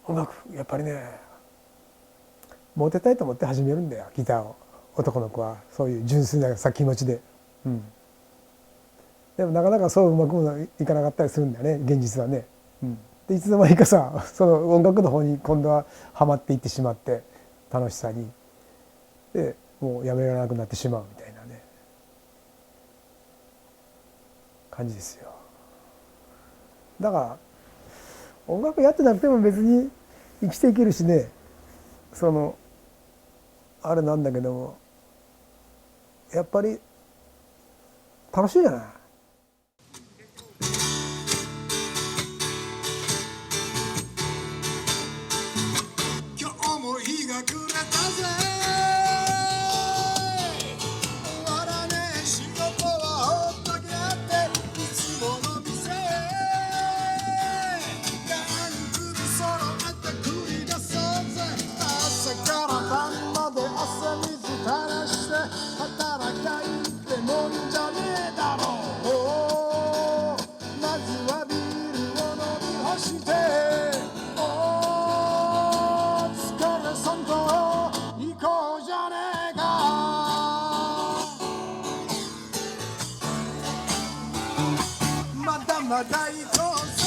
音楽やっぱりねモテたいと思って始めるんだよギターを。男の子はそういう純粋なさ気持ちで、でもなかなかそううまくもいかなかったりするんだよね現実はね。でいつの間にかさその音楽の方に今度はハマっていってしまって楽しさにでもうやめられなくなってしまうみたいなね感じですよ。だから音楽やってなくても別に生きていけるしねそのあれなんだけどもやっぱり楽しいじゃない。今日も日が暮れたぜ終わらねえ仕事はほっとけあっていつもの店へヤングル揃えて繰り出そうぜ朝から晩まで汗水垂らして働きゃいいってもんじゃねえだろうまずはビールを飲み干して疲れさんと行こうじゃねえかまだまだ行こうぜ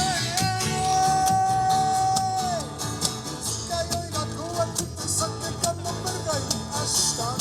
二日酔いが怖くて酒が飲めるかい明日